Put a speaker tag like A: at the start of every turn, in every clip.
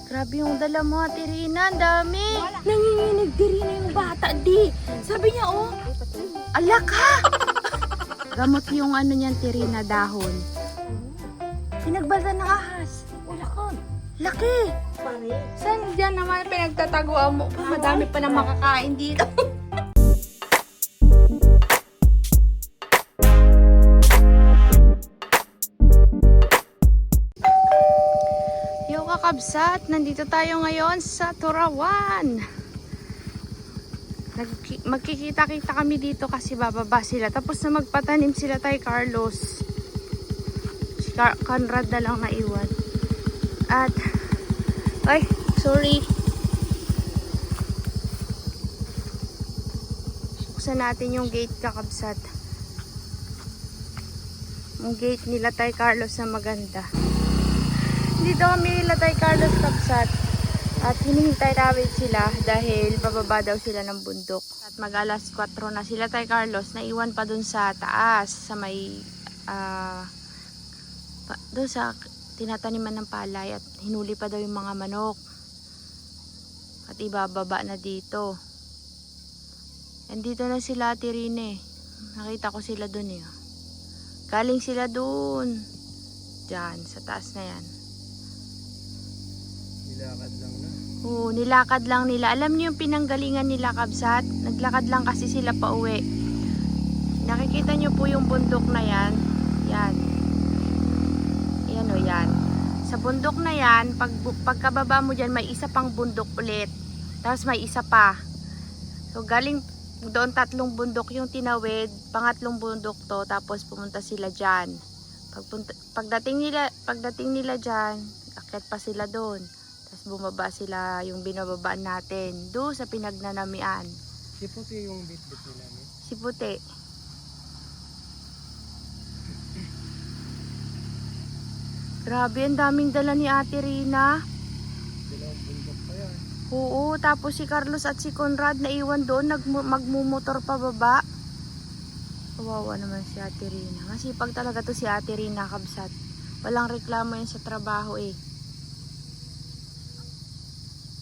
A: Grabe yung dala mo, Ate Rina. Ang dami.
B: Nanginginig din Rina yung bata, di. Sabi niya, oh.
A: Alak ha! Gamot yung ano niyan, Ate Rina, dahon. Pinagbasa ng ahas.
B: Wala ka.
A: Laki!
B: Pare.
A: Saan dyan naman pinagtataguan mo? Madami pa na makakain dito. Yo kakabsat, nandito tayo ngayon sa Turawan. Magkikita-kita kami dito kasi bababa sila. Tapos na magpatanim sila tayo Carlos. Si Conrad na lang naiwan. At, ay, sorry. Buksan natin yung gate kakabsat. Yung gate nila tayo Carlos na maganda. Dito kami nila tayo Carlos kabsat. At hinihintay namin sila dahil bababa daw sila ng bundok. At mag alas 4 na sila tayo Carlos. Naiwan pa dun sa taas. Sa may, doon sa tinataniman ng palay at hinuli pa daw yung mga manok at ibababa na dito. And dito na sila Ate Rina. Nakita ko sila dun eh. Galing sila dun dyan sa taas na yan.
C: Nilakad lang na.
A: Oo, nilakad lang nila. Alam niyo yung pinanggalingan nila kabsat? Naglakad lang kasi sila pa uwi. Nakikita niyo po yung bundok na yan. Yan. Yan o yan. Sa bundok na yan, pagkababa mo dyan, may isa pang bundok ulit. Tapos may isa pa. So galing doon 3 bundok yung tinawid, pangatlong bundok to, tapos pumunta sila dyan. Pagdating nila dyan, akyat pa sila doon. Tapos bumaba sila yung binababaan natin, doon sa pinagnanamian.
C: Si Puti yung bit-bit nila.
A: Si Puti. Grabe, ang daming dala ni Ate Rina.
C: Dalawang bundok pa yan.
A: Oo, tapos si Carlos at si Conrad naiwan doon, magmumotor pa baba. Kawawa naman si Ate Rina. Masipag talaga to si Ate Rina kabsat. Walang reklamo yan sa trabaho eh.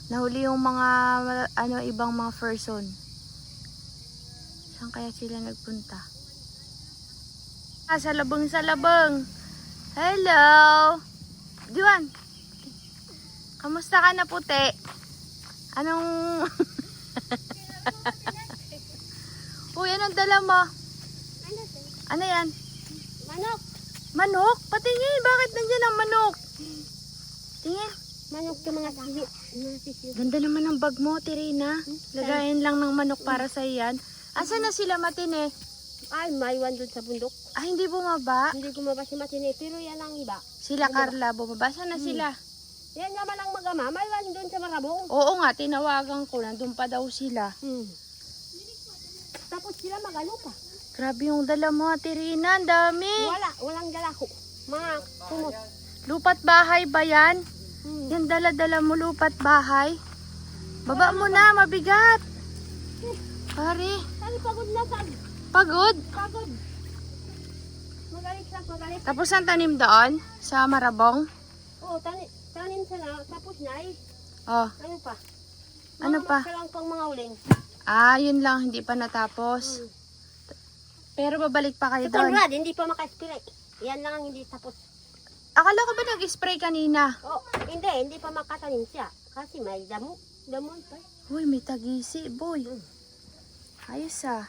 A: Nahuli yung mga ibang mga person. Saan kaya sila nagpunta? Sa labang. Hello! Diwan! Kamusta ka na, Puti? Anong... Uy, anong dala mo? Ano yan?
B: Manok.
A: Manok? Patingin! Bakit nandyan ang manok? Tingin.
B: Manok yung mga sili.
A: Ganda naman ng bag mo, Tirina. Lagayin lang ng manok para sa iyan. Asa na sila Matine?
B: Ay, maiwan doon sa bundok.
A: Ah, hindi bumaba?
B: Hindi bumaba si Matine, pero yan ang iba.
A: Sila Carla, bumaba. Saan na sila?
B: Yan naman ang magama, maiwan doon sa Marabong.
A: Oo nga, tinawagan ko. Nandun pa daw sila.
B: Tapos sila magano pa.
A: Grabe yung dala mo, Tirina. Ang dami.
B: Walang dala ko. Mga kumot.
A: Lupat bahay ba yan? Yan dala-dala mo, lupat bahay. Baba mo na, mabigat. Pare.
B: Saan pagod na saan?
A: Pagod?
B: Pagod. Magalit.
A: Tapos ang tanim doon? Sa Marabong?
B: Oo, tanim sila. Tapos na eh.
A: Oh,
B: Ano pa?
A: Ano pa?
B: Lang pang mga uling.
A: ah, yun lang. Hindi pa natapos. Pero babalik pa kayo
B: Sa
A: doon.
B: Conrad, hindi pa maka-spray. Yan lang ang hindi tapos.
A: Akala ko ba nag-spray kanina?
B: Oh, hindi pa makatanim siya. Kasi may damon pa.
A: Uy, may tagisi, boy. Ayos ah.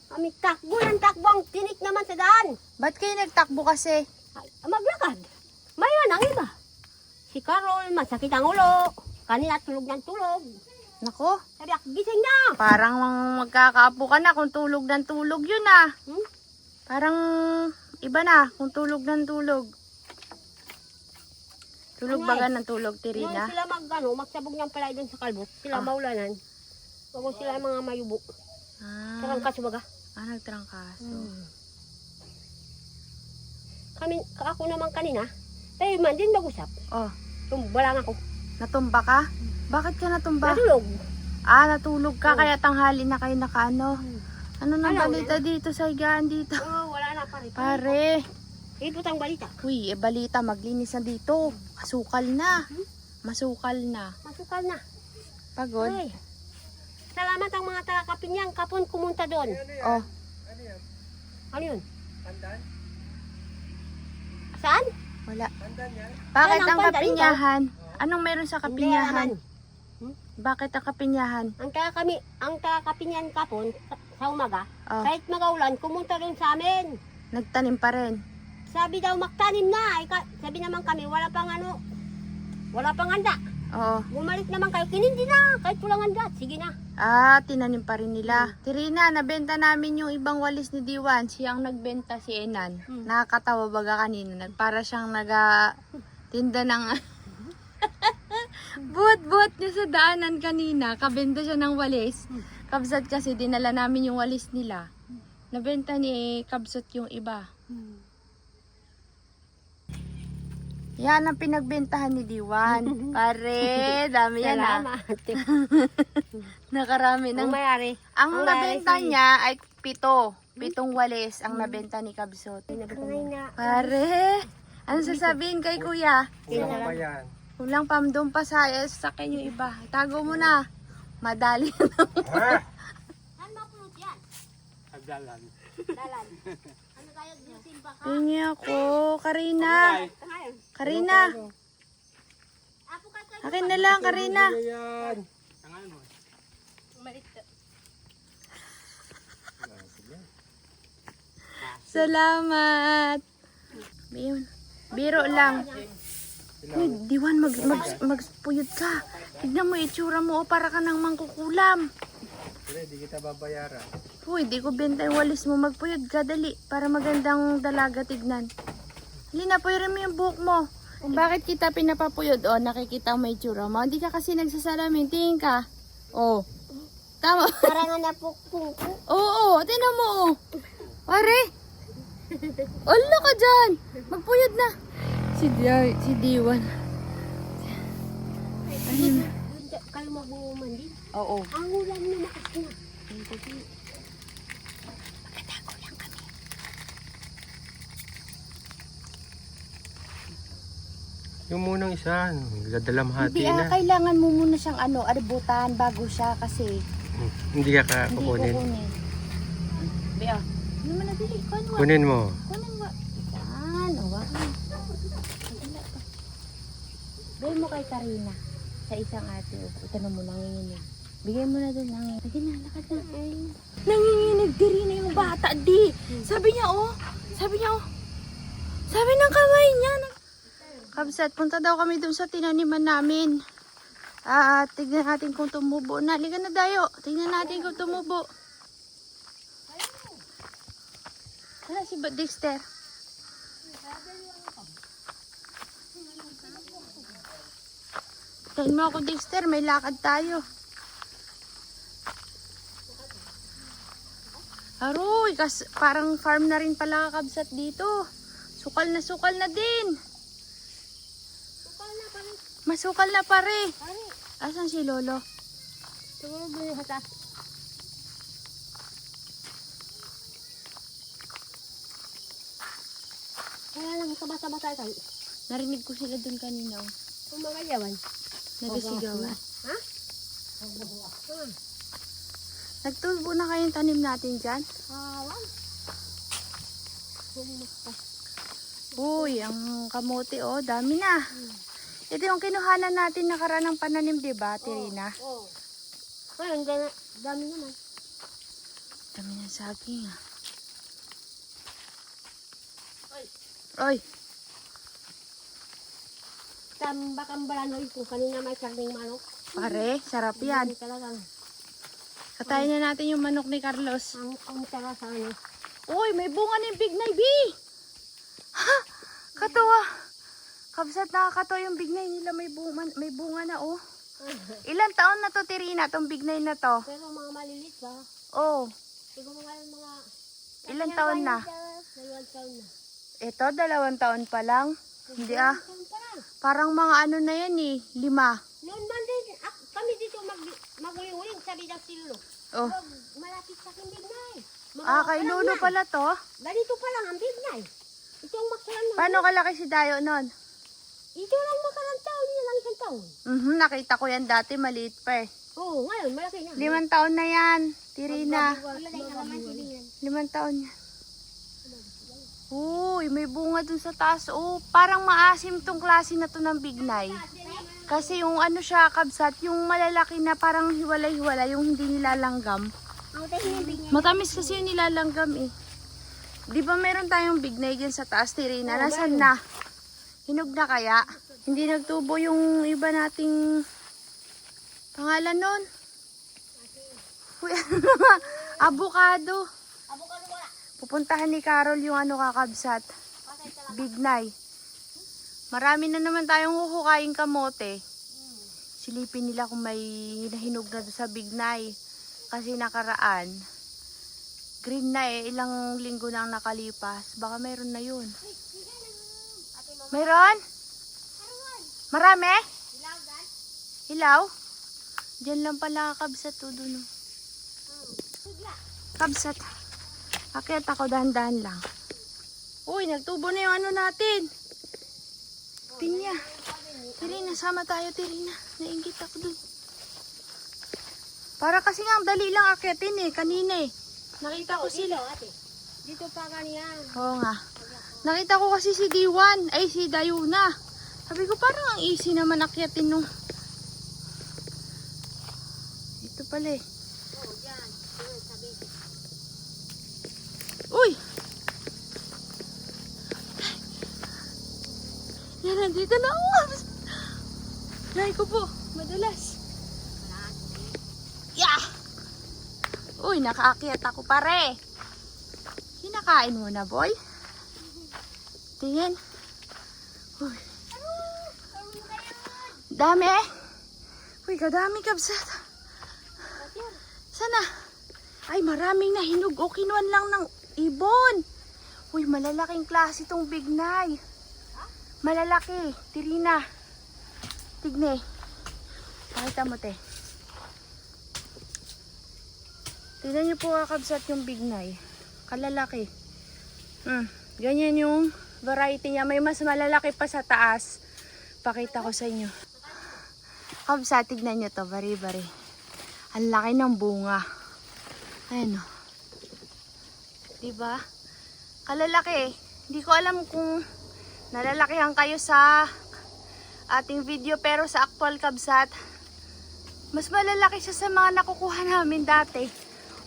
B: Kami takbo ang tinik naman sa daan.
A: Ba't kayo nagtakbo kasi?
B: Ay, maglakad. Mayroon ang iba. Si Carol, masakit ang ulo. Kanina tulog ng tulog.
A: Nako,
B: Sabi ako, gising na.
A: parang magkakaapo ka na kung tulog ng tulog yun ah. Parang iba na kung tulog ng tulog. Tulog
B: Ano
A: baga
B: eh?
A: ng tulog,
B: Noon
A: Tirina?
B: sila magsabog ng palay doon sa kalbot. Sila maulanan. Bago sila mga mayubo. Sarang
A: Ah,
B: kasubaga.
A: nagtrangkaso.
B: Ako naman kanina. Tayo man din mag-usap.
A: Oh,
B: Tumbalang ako.
A: natumba ka? Bakit ka natumba?
B: Natulog.
A: Ah, natulog ka
B: Oo.
A: kaya tanghali na kayo nakaano. Ano nang
B: Alam,
A: balita dito sa higaan dito?
B: Wala na pare.
A: Pare,
B: Ito ang balita.
A: uy, balita maglinis na dito. Asukal na. Masukal na.
B: Masukal na.
A: Pagod?
B: Ay. Salamat ang mga taga-Kapinyang kapon kumunta doon.
A: Oh,
C: Ano yan?
B: Ano yun?
C: Pandan?
B: Saan?
A: wala.
C: Pandan yan?
A: Bakit
B: Yan ang
A: ang
B: panda
A: kapinyahan? Anong meron sa
B: Hindi
A: kapinyahan?
B: naman.
A: Bakit ang kapinyahan?
B: Ang taga-Kapinyang kapon sa umaga,
A: Oh,
B: kahit magaulan, kumunta doon sa amin.
A: nagtanim pa rin.
B: Sabi daw magtanim na. Sabi naman kami, wala pang handa.
A: Oo.
B: Bumalik naman kayo, kinindi na. Kahit walang handa, sige na.
A: Ah, tinanim pa rin nila. Tirina, nabenta namin yung ibang walis ni Diwan. Siya ang nagbenta, si Enan. Nakakatawa baga kanina. Para siyang tinda ng... Buhat-buhat niya sa daanan kanina. Kabenta siya ng walis. Kabsat kasi dinala namin yung walis nila. Nabenta ni Kabsat yung iba. Yan ang pinagbentahan ni Diwan. Pare, dami yan ah.
B: Salamat.
A: Nakarami ng...
B: Ang mayari.
A: Ang
B: Ang
A: nabenta
B: mayari si-
A: niya ay 7 walis ang nabenta ni Kabsot.
B: Ay na.
A: Pare, ano sasabihin kay kuya?
C: Kulang pa yan.
A: Kulang pam doon pa sa akin yung iba. Tago mo na. Madali.
C: Ha?
B: Saan mapulot yan?
C: Agdalan.
B: Dalan. Ano tayo ginusin ba ka?
A: Tingin ako. Karina.
B: Ngayon.
A: Karina.
B: Apo ka tayo.
A: Akin na lang, Karina.
C: Yan.
A: Salamat. Biro lang. Uy, Diwan, magpuyod ka. Tignan mo, itsura mo, oh, para ka nang mangkukulam.
C: Pre, di kita babayaran.
A: Uy, di ko benta yung walis mo. Magpuyod ka, dali. Para magandang dalaga tignan. Halina, puyurin mo yung buhok mo. Bakit kita pinapapuyod? O, nakikita mo yung itsura mo. Hindi ka kasi nagsasalamin. Tingin ka. O. Tama.
B: Para nga napukpung ko.
A: Oo, tinan mo. Oh. Pare. Ulo ka dyan. Magpuyod na. Si Diwan. Ayun.
B: Kayo mabuman din.
A: Oo.
B: Ang ulan na makas na.
A: Magkatago lang kami.
C: Yung munang isa, nagdadalamhati
A: Hindi
C: na.
A: kailangan mo muna siyang arbutan bago siya kasi
C: Hindi ka
A: hindi
C: kukunin.
A: kukunin. Bea, ano man nabili? Kunin mo.
C: Kunin mo.
A: Kunin mo. Yan, awakan. Bigay mo kay Karina sa isang ate. Ito na mo, nanginginig. Bigay mo na doon, nanginginig. Sige na, lakad na. Nanginginig diri na yung bata, di. Sabi niya, oh. Sabi niya, oh. Sabi ng kamay niya. Kabsat, punta daw kami doon sa tinaniman namin. Tignan natin kung tumubo na. Liga na dayo. Tignan natin kung tumubo. Wala si Dexter. Tignan mo ako, Dexter. May lakad tayo. Aroy, parang farm na rin pala kakabsat dito. Sukal na din.
B: Sukal na pala.
A: Masukal na pare.
B: Pare,
A: Asan si Lolo?
B: siguro doon sa taas. Kaya lang sabasa-basa tayo.
A: Narinig ko sila dun kanina. Oh.
B: Kung mga yawan.
A: Nagasigawan.
B: Ha?
A: Nagtubo na kayong tanim natin dyan?
B: Awan.
A: Uy, ang kamote oh, dami na. Ito yung kinuhanan natin nakaraan ng pananim, di ba, Tirina?
B: Oo. Ngayon, dami naman.
A: Dami ng saging ah. Oy,
B: Tambak-ambalanoy kung kanina may karning manok.
A: pare, sarap yan.
B: Hindi talagang
A: Katayin na natin yung manok ni Carlos.
B: ang tara sa ano.
A: Uy, may bunga ng bignay, B! Ha? Katuwa. Kabsat, nakakatawa yung bignay nila. May bunga na, oh. Ilan taon na to, Tirina, tong bignay na to?
B: Pero mga malilit ba?
A: Oh,
B: Siguro mga
A: ilan taon na?
B: 2 taon na.
A: Ito, 2 taon pa lang. Hindi ah.
B: 2 taon pa lang.
A: Parang mga ano na yan eh, 5.
B: Noon man din, kami dito mag-uling sabi ng silo.
A: Oh.
B: Malapit sa akin bignay.
A: Kay Lolo pala to.
B: Ganito pa lang ang bignay. Ito ang makulan na.
A: Paano kalaki si Dayo nun?
B: Ito lang makarang taon, yun lang isang taon.
A: Nakita ko yan dati, maliit pa eh.
B: Oo, ngayon, malaki na.
A: 5 taon na yan, Tirina.
B: Magbabawas.
A: 5 taon yan. Uy, may bunga dun sa taas. Oh, parang maasim tong klase na to ng bignay. Kasi yung ano siya, kabsat, yung malalaki na parang hiwalay-hiwalay, yung hindi nilalanggam. Matamis kasi yung nilalanggam eh. Di ba meron tayong bignay dyan sa taas, Tirina? Nasaan na? Hinog na kaya? Hindi nagtubo yung iba nating pangalan nun? Uy, avocado. Pupuntahan ni Carol yung ano kakabsat. Bignay. Marami na naman tayong huhukaing kamote. Silipin nila kung may nahinog na doon sa bignay. Kasi nakaraan, green na eh. Ilang linggo nang nakalipas. Baka mayroon na yun. Mayroon? Marami? Hilaw? Diyan lang pala kabsat to dun. Kabsat. Akit ako dahan-dahan lang. Uy, nagtubo na yung ano natin. Pinya. Tirina, sama tayo, Tirina. Nainggit ako dun. Para kasi nga, dali lang akitin eh. Kanina eh. Nakita ko sila.
B: Dito pa kaniya.
A: Oo nga. Nakita ko kasi si Diwan. Ay, si Dayuna. Sabi ko, parang ang easy naman akyatin nung. Ito pala eh. Uy! Yan, nandito na ako. Try ko po. Madalas. Yeah! Uy, nakaakyat ako pare. Kinakain mo na, boy? Tingin. Uy. Dami eh. Uy, kadami kabsat. Sana? Ay, maraming nahinog. O, kinuan lang ng ibon. Uy, malalaking klase tong bignay. Malalaki. Tirina. Tigne. Pakita mo, te. Tignan niyo po kakabsat yung bignay. Kalalaki. Ganyan yung variety niya. May mas malalaki pa sa taas. Pakita ko sa inyo. Kabsat, tignan niyo to. Bari-bari. Ang laki ng bunga. Ayan o. Diba? Kalalaki. Hindi ko alam kung nalalakihan kayo sa ating video. Pero sa actual kabsat, mas malalaki siya sa mga nakukuha namin dati.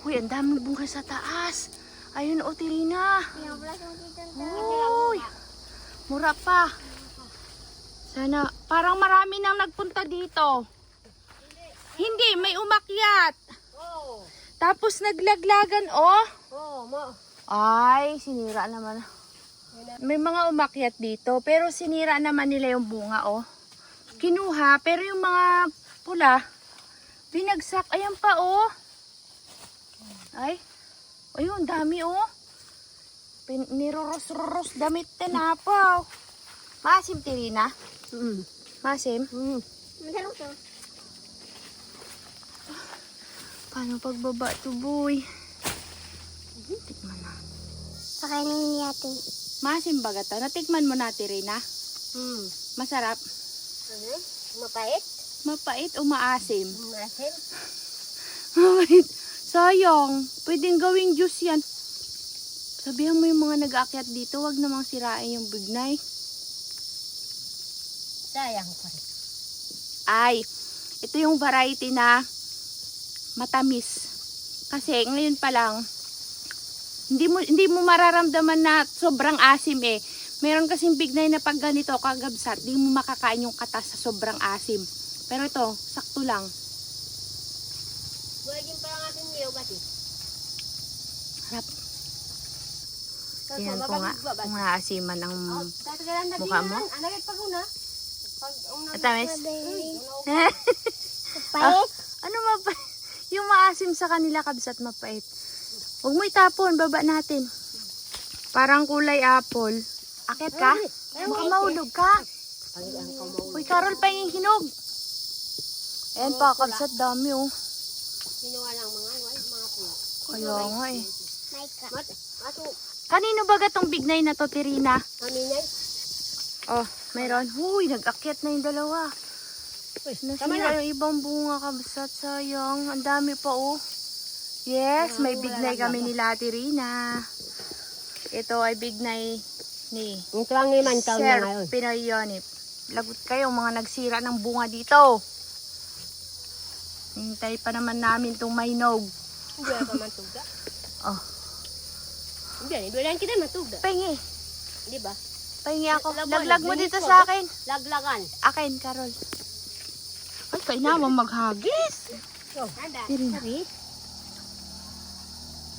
A: Uy, ang daming bunga sa taas. Ayun o, Tirina. Uy, mura pa. Sana, parang marami nang nagpunta dito. Hindi, may umakyat.
B: Oo.
A: Tapos naglaglagan, oh.
B: Oo, mo.
A: Ay, sinira naman. May mga umakyat dito, pero sinira naman nila yung bunga, oh. Kinuha, pero yung mga pula, binagsak. Ayan pa, oh. Ay, ayun, dami, oh. Niroros-roros damit tinapaw. Masim, Tirina? Masim?
B: Masarap to.
A: Paano pagbaba to, boy? Tikman na.
B: Pakainin ni ate.
A: Masim baga to? Natikman mo na, Tirina? Masarap?
B: Ano? Mapait?
A: Mapait o maasim?
B: Masin?
A: Mapait. Sayang. Pwedeng gawing juice yan. Sabihan mo yung mga nag-aakyat dito, wag namang sirain yung bignay.
B: Sayang pa rin.
A: Ay, ito yung variety na matamis. Kasi ngayon pa lang, hindi mo mararamdaman na sobrang asim eh. Meron kasing bignay na pag ganito kagabsat, di mo makakain yung katas sa sobrang asim. Pero ito, sakto lang.
B: Buwagin pa lang atin niyo, bati.
A: Harap. Tingnan ko nga kung naasiman ang mukha mo.
B: Anagit pag una.
A: Atamis?
B: Pait?
A: Ano mapait? Yung maasim sa kanila kabsat mapait. Huwag mo itapon, baba natin. Parang kulay apple. Akit ka? Baka mahulog ka. Uy, Carol, pahingin hinog. Ayan pa, kabsat dami oh.
B: Ginawa lang mga po.
A: Kaya nga eh.
B: Mato.
A: Kanino ba gatong bignay na to, Tirina?
B: Aminay?
A: Oh, mayroon. Huy, nag-akyat na yung dalawa.
B: Tama
A: Nasira
B: na.
A: yung ibang bunga, kabsat. Sayang. Ang dami pa, oh. Yes, may bignay kami ni Ate Rina. Ito ay bignay ni
B: Ito ang 5 taon na
A: Sir
B: ngayon.
A: Pinoy Yonip. Lagot kayo, mga nagsira ng bunga dito. Hintay pa naman namin itong mainog.
B: Hindi ka matuga.
A: Oh,
B: Hindi lang kita matuga.
A: pahingi.
B: Di ba?
A: Pahingi ako.
B: Laban,
A: Laglag mo
B: bilis
A: dito
B: mo,
A: sa akin.
B: Laglagan.
A: Akin, Carol. Ay, kailangan maghagis.
B: Oh,
A: Tirina.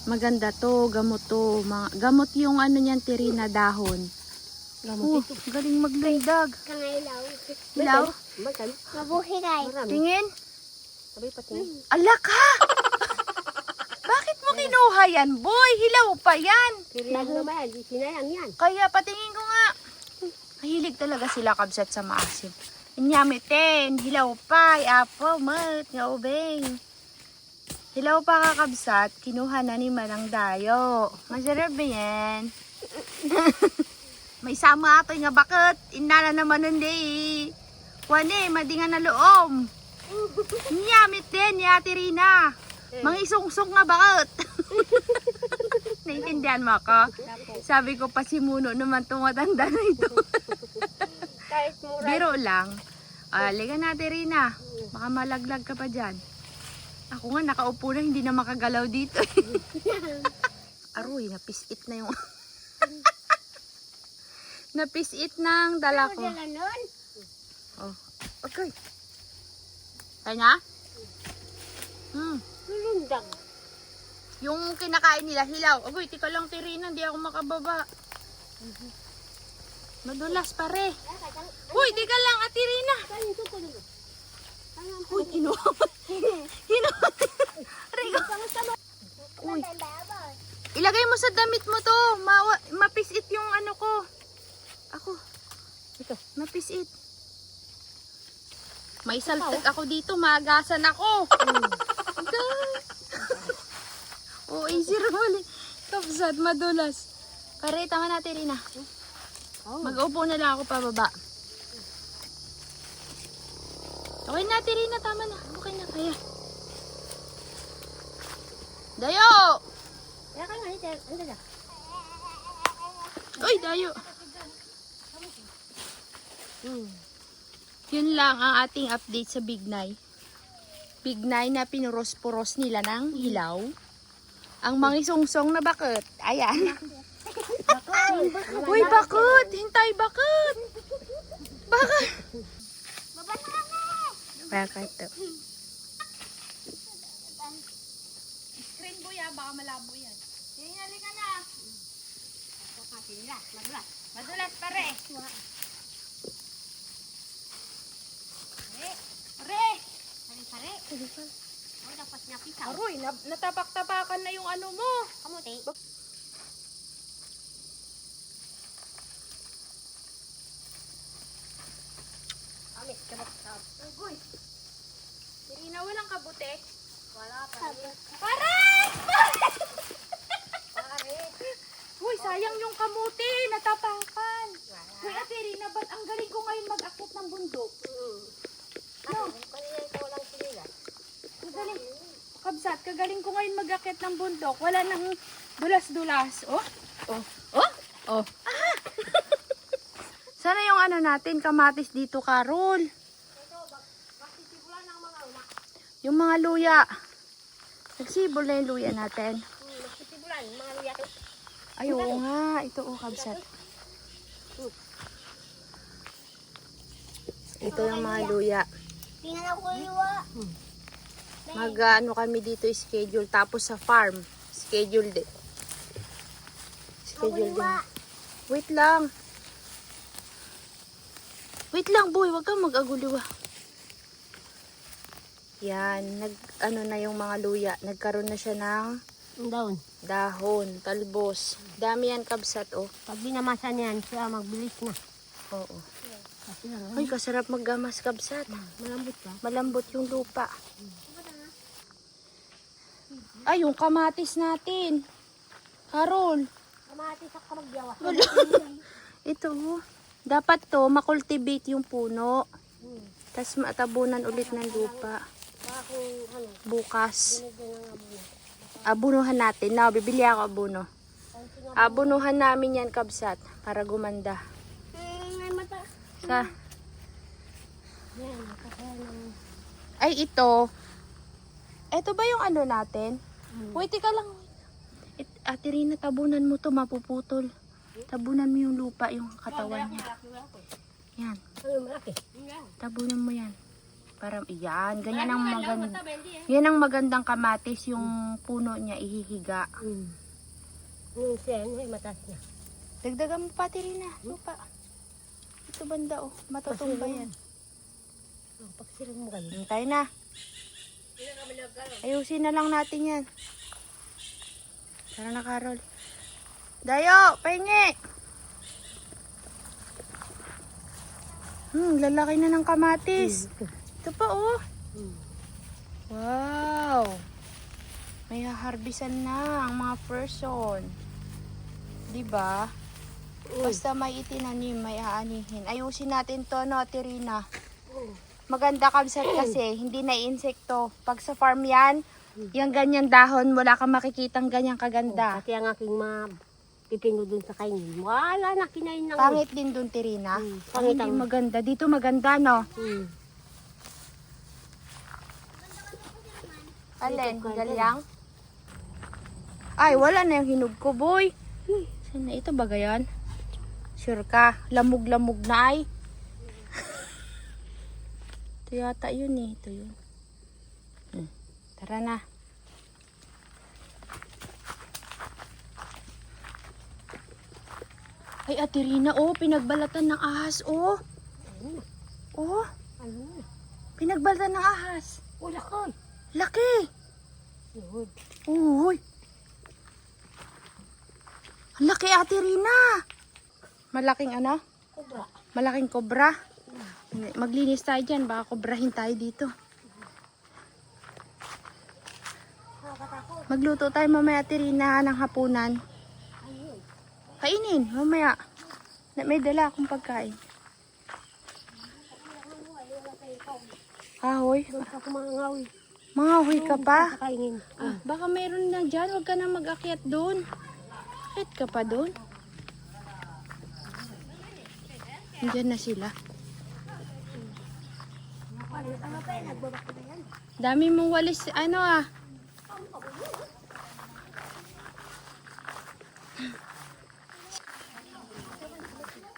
A: Maganda to, gamot to. Gamot yung ano niyan, Tirina, dahon. Oh, galing maglaydag.
B: Kangilaw.
A: Hilaw?
B: Makan.
D: Mabuhi kay.
B: Marami.
A: Tingin.
B: Sabay pa tingin.
A: Ala ka! Bakit mo kinuha yan, boy? Hilaw pa yan.
B: Kiriyan naman, di sinayang yan.
A: Kaya patingin ko nga. Mahilig talaga sila kabsat sa maasim. Inyamitin, hilaw pa, apo, mat, nga ubeng. Hilaw pa kakabsat, kinuha na ni Manang Dayo. Masarap ba yan? May sama ato nga bakit? Inana naman hindi. Wani, madingan na loom. Inyamit din ni Ate Rina. Mangisungsong nga bakit? Naintindihan mo ako? Sabi ko pa si Muno naman tumatanda na ito.
B: Kahit mura.
A: Biro lang. Liga natin Rina. Baka malaglag ka pa dyan. Ako nga nakaupo na hindi na makagalaw dito. Aroy, napisit na yung... napisit na ang dala ko. Oh. Okay. Kaya na?
B: Lulundag.
A: Yung kinakain nila, hilaw. Agoy, tika lang Tirina, hindi ako makababa. Madulas pare. Uy, tika lang, Ate Rina. Uy, kinuha mo. Kinuha. Rigo. Uy. Ilagay mo sa damit mo to. Mapisit yung ano ko. Ako.
B: Ito.
A: Mapisit. May saltik ako dito. Maagasan ako. Oh, easy roll. Kapsat, madulas. Pare, tama natin Rina. Mag-upo na lang ako pababa. Okay na, Rina, tama na. Okay na, kaya. Dayo!
B: Kaya ka nga, ano na?
A: Uy, Dayo! Yun lang ang ating update sa Bignay. Bignay na pinuros-puros nila ng hilaw. Ang mangisungsong na bakit. Ayan. Uy, bakit? Hintay, bakit? Bakit? Bakit to? Screen ko ya, baka malabo yan. Hinali ka na.
B: Madulas.
A: Madulas pare. Pare.
B: Pare. Oh, dapat niya pisaw.
A: Aroy, natapak-tapakan na yung ano mo.
B: Kamuti. Kami, kabak-kab.
A: Uy. Irina, walang kabute.
B: Wala pa.
A: Pare!
B: Pare.
A: Uy, sayang yung kamuti. Natapakan. Uy, Ate Rina, ba't ang galing ko ngayon mag-akit ng bundok?
B: No. Kanina ito walang sinila.
A: Kagaling. Kabsat, kagaling ko ngayon mag-akit ng bundok. Wala nang dulas-dulas. Oh? Oh? Oh? Oh? Ah! Sana yung ano natin, kamatis dito, Carol.
B: Masisibulan ng mga una.
A: Yung mga luya. Nagsibol na yung luya natin.
B: Masisibulan, mga luya.
A: Ay, oo nga. Ito, oh, kabsat. Ito yung mga luya.
D: Tingnan ako iwa.
A: Mag-ano kami dito schedule. Tapos sa farm, schedule din. Schedule din. Wait lang. Wait lang, boy. Huwag kang mag-aguliwa. Yan. Ano na yung mga luya. Nagkaroon na siya ng
B: Down.
A: dahon, talbos. Dami yan, kabsat, oh.
B: Pag binamasan yan, siya magbilis na.
A: Oo.
B: Kasi lang,
A: Ay, kasarap maggamas, kabsat.
B: malambot ka.
A: Malambot yung lupa. Ay, yung kamatis natin. Carol.
B: Kamati sa kamagyawa.
A: Ito, oh. Dapat to, makultivate yung puno. Tapos matabunan ulit ng lupa.
B: Baka kung ano,
A: Bukas.
B: binigyan ng abono.
A: Abunuhan natin. Na, bibili ako abono. Abunuhan namin yan, kabsat. Para gumanda.
B: May mata.
A: Sa,
B: Yan, nakakaya ng...
A: ay, ito. Ito ba yung ano natin? Wait, tika lang. Ate Rina, tabunan mo to, mapuputol. Tabunan mo yung lupa, yung katawan niya. Yan.
B: Ano, malaki?
A: Tabunan mo yan. Para, yan. Ganyan ang maganda. Yan ang magandang kamatis, yung puno niya ihihiga.
B: Yung sen, ay mataas na.
A: Dagdagan mo pa, Ate Rina. Lupa. Ito banda, oh. Matutumba yan.
B: Oh, pagsilang mo ganyan.
A: Hintay na. Ayusin na lang natin yan. Tara na, Carol. Dayo, pahingi. Lalaki na ng kamatis. Ito pa, oh. Wow. May haharbisan na ang mga person. Diba? Basta may itinanim, may aanihin. Ayusin natin to, no, Ate Rina? Maganda kabsat kasi, hindi na insekto. Pag sa farm yan, yung ganyan dahon, wala kang makikitang ganyang kaganda.
B: Pati ang aking mga pipino dun sa kainin. Wala na, kinain lang.
A: Pangit din dun, Tirina.
B: Pangit
A: Hindi
B: ang...
A: maganda. Dito maganda, no? Alin? Galyang? Ay, wala na yung hinog ko, boy. Saan na? Ito ba gayan? Sure ka? Lamog-lamog na ay. Ito yata yun eh. Ito yun. Tara na. Ay, Ate Rina, oh, pinagbalatan ng ahas, oh. Oh,
B: Ano?
A: pinagbalatan ng ahas.
B: Wala ko.
A: Laki.
B: Yun.
A: Uy. Ang laki, Ate Rina. Malaking ano?
B: Kubra.
A: Malaking kobra. Maglinis tayo dyan. Baka kobrahin tayo dito. Magluto tayo mamaya, Ate Rina, ng hapunan. Kainin, mamaya. May dala akong pagkain. Ahoy.
B: Doon ka kumangawi.
A: Mangahoy ka pa.
B: Kainin.
A: Baka mayroon na dyan. Huwag ka na mag-akyat doon. Akyat ka pa doon. Diyan na sila. Dami mong walis. Ano ah.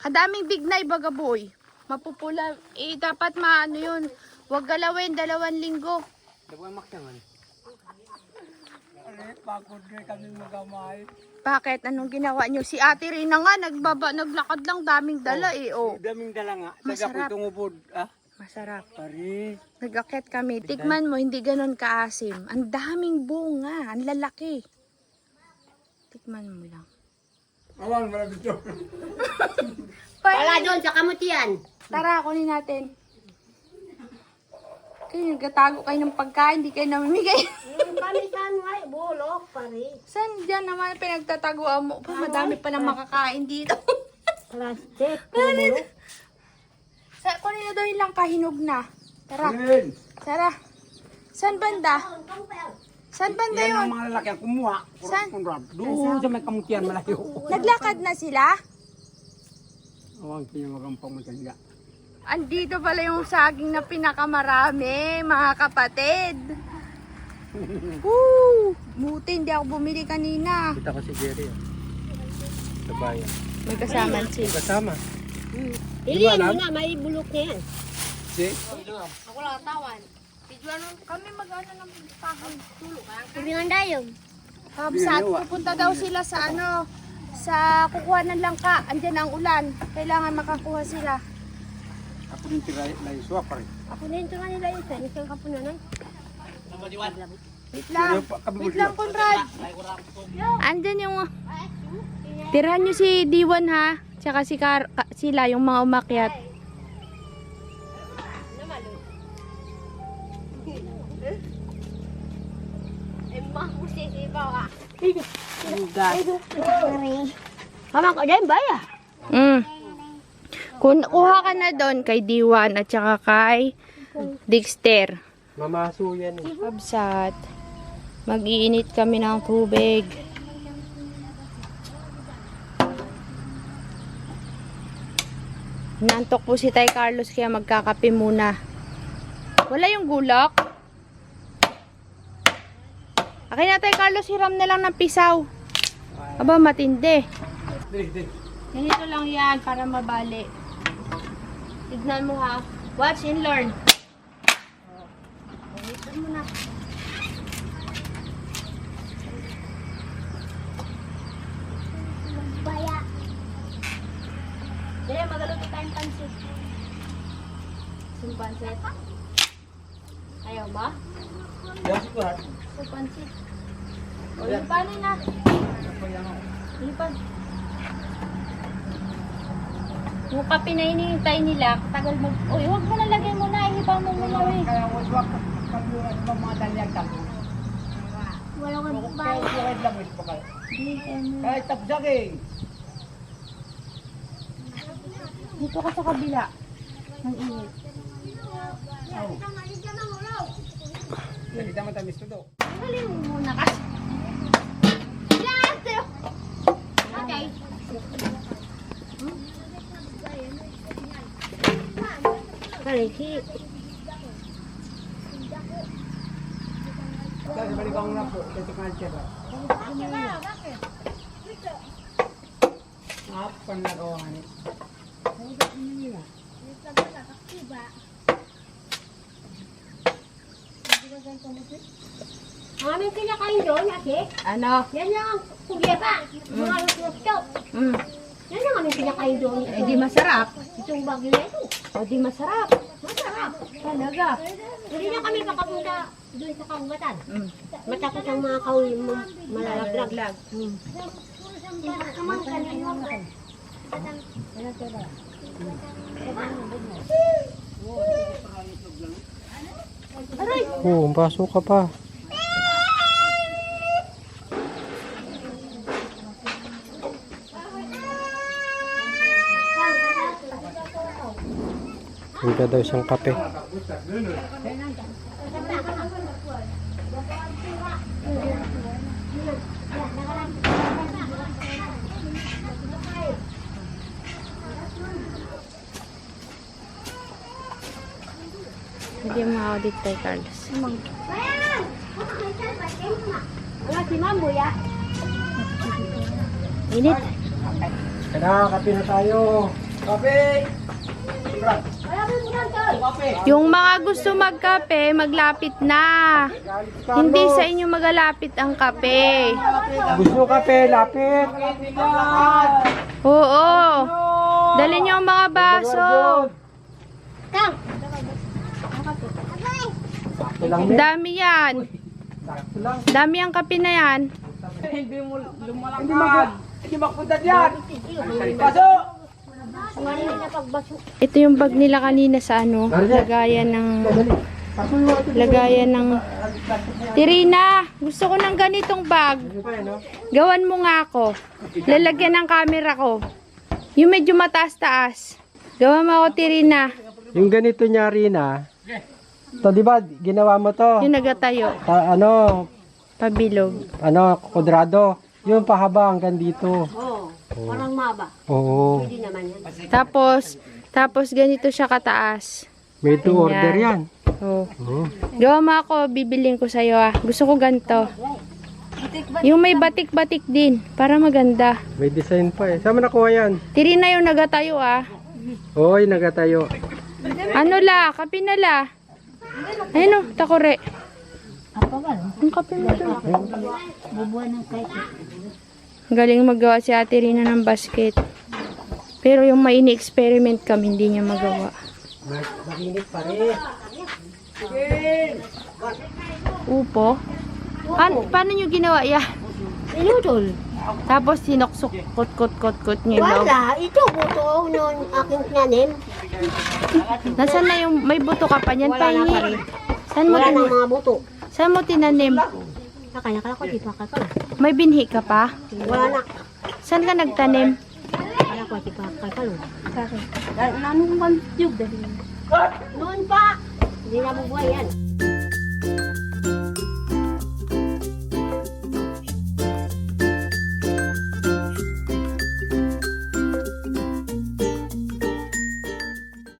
A: Kadaming bignay bagaboy. Mapupula. Eh, dapat maano yun. Huwag galawin 2 linggo. Bakit? Anong ginawa nyo? Si Ate Rina nga, naglakad lang, daming dala eh. Oh.
C: Daming dala nga.
A: Masarap.
C: Tungubod. Ah?
A: Masarap.
C: Pare.
A: Nag-akyat kami. Tikman mo, hindi ganon kaasim. Ang daming bunga. Ang lalaki. Tikman mo lang.
C: Awan, wala dito.
B: Wala doon sa kamutian.
A: Tara, kunin natin. Kayo, nagkatago kayo ng pagkain, hindi kayo namimigay.
B: Yung pamisan mo ay bulok pare.
A: Saan dyan naman pinagtataguan mo? Pa, madami pa nang makakain dito.
B: Plastic. Bulok.
A: Kunin na daw yung lang kahinog na. Tara. Tara. Saan banda? Saan banda
E: Yan
A: yun?
E: ang mga lalaki ang kumuha.
A: Saan?
E: Doon sa may kamutian malayo.
A: Naglakad na sila?
E: Awang kinamagang pamatanda.
A: Andito pala yung saging na pinakamarami, mga kapatid. Woo! Buti hindi ako bumili kanina.
C: Kita ko si Jerry. Sa bayan.
A: May kasama si.
C: Kasama.
B: Iliyan mo na, may bulok na yan.
E: Si?
B: Ako lang tawan.
A: Kami mag-ano ng pahon.
D: Ibingan tayo.
A: Kabsat, pupunta daw sila sa ano, sa kukuha ng langka. Andyan ang ulan. Kailangan makakuha sila.
E: Ako rin tiray na iswa pa rin.
B: Ako na yung tunga nila yun. Isang kapunanan.
A: Wait lang. Wait lang, Conrad. Andyan yung... Tirahan nyo si Diwan ha. Tsaka sila, yung mga umakyat.
B: Mama ko dyan ba ya?
A: Kuha ka na doon kay Diwan at saka kay Dexter.
C: Mamaso yan eh.
A: Kabsat. Mag-iinit kami ng tubig. Nantok po si Tay Carlos kaya magkakape muna. Wala yung gulok. Akin na Tay Carlos, hiram na lang ng pisaw. Aba, matindi. Ganito lang yan para mabali. Tignan mo ha. Watch and learn. Ganito mo na.
D: Baya.
A: Dali, magaluto tayong pansit. Yung pansit. Ayaw ba?
C: Yan ko ha.
A: Yung pansit. O, lipanin na. Lipan. Yung kape na hinihintay nila, tagal mag... Uy, huwag mo na lagyan mo na. Ihiba mo muna eh.
E: Kaya wag pagluran ng mga dalyag mo.
D: Wala kang
E: Kaya
D: baya.
E: kahit langis pa kayo.
A: Dito
E: Kahit tapsaging.
A: ka sa kabila. Ang init.
E: Hindi naman tamis to do.
A: Galing mo muna kasi.
D: Okay.
B: Kaliki.
E: Kasi balik ako na po. Ito ka siya ba? Apa na gawa ni?
B: Ang aming kinakain doon, ate.
A: Ano?
B: Yan lang, kugyeba. Mga luto-luto.
A: Mm.
B: Yan lang aming kinakain doon.
A: Eh di masarap.
B: Itong bagyo na ito.
A: O di masarap.
B: Masarap.
A: Talaga.
B: Hindi na kami makapunta doon sa kagubatan.
A: Mm.
B: Matakot ang mga kauli mo malalaglag.
A: Lag.
B: Hmm.
C: Oo, pasok ka pa. Punta daw siyang kape.
A: Hindi mo audit Tay Carlos.
B: Wala si Mambo ya.
A: Init.
C: Kaya, kape na tayo. Kape!
B: Wala mo yan, tol.
A: Yung mga gusto magkape, maglapit na. Hindi sa inyo magalapit ang kape.
C: Gusto kape, lapit.
A: Oo. Dali niyo ang mga baso.
B: Kang.
A: Dami yan. Dami ang kape na yan.
E: Hindi mapunta diyan. Pasok!
B: Kung ano yung napagbaso.
A: Ito yung bag nila kanina sa ano, lagayan ng Tirina, gusto ko ng ganitong bag. Gawan mo nga ako. Lalagyan ng camera ko. Yung medyo mataas-taas. Gawan mo ako, Tirina.
C: Yung ganito niya, Rina. To, di ba, ginawa mo to?
A: Yung nagatayo, pabilog.
C: Kwadrado. Yung pahaba hanggang dito.
B: Oo. Parang maba.
C: Oo.
B: Hindi naman yan.
A: Tapos ganito siya kataas.
C: Made to order yan.
A: Oh.
C: Oo.
A: Gawa mo ako, bibiling ko sa'yo ah. Gusto ko ganito. Yung may batik-batik din, para maganda.
C: May design pa eh. Saan mo nakuha yan?
A: Tirina yung nagatayo ah.
C: Hoy, nagatayo.
A: Ano la, kape na la. Ayun o, takore. Ang kape mo to. Galing magawa si Ate Rina ng basket. Pero yung may ini-experiment kami, hindi niya magawa.
C: Makinit pa rin.
A: Upo? Paano nyo ginawa yan?
B: Inutol.
A: Tapos sinuksok, kot nyo yung loob.
B: Wala. Ito buto noon aking tinanim.
A: Nasaan na yung may buto ka pa niyan?
B: Wala na pa rin.
A: Saan mo,
B: Wala ng mga buto.
A: saan mo tinanim?
B: Nakanya ka ko, di pa ka.
A: May binhi ka pa?
B: Wala na.
A: Saan ka nagtanim?
B: Wala pa si Kakalo.
D: Bakit? Ano kung kan tube dahil?
B: Noon pa! Hindi na mabuhay yan.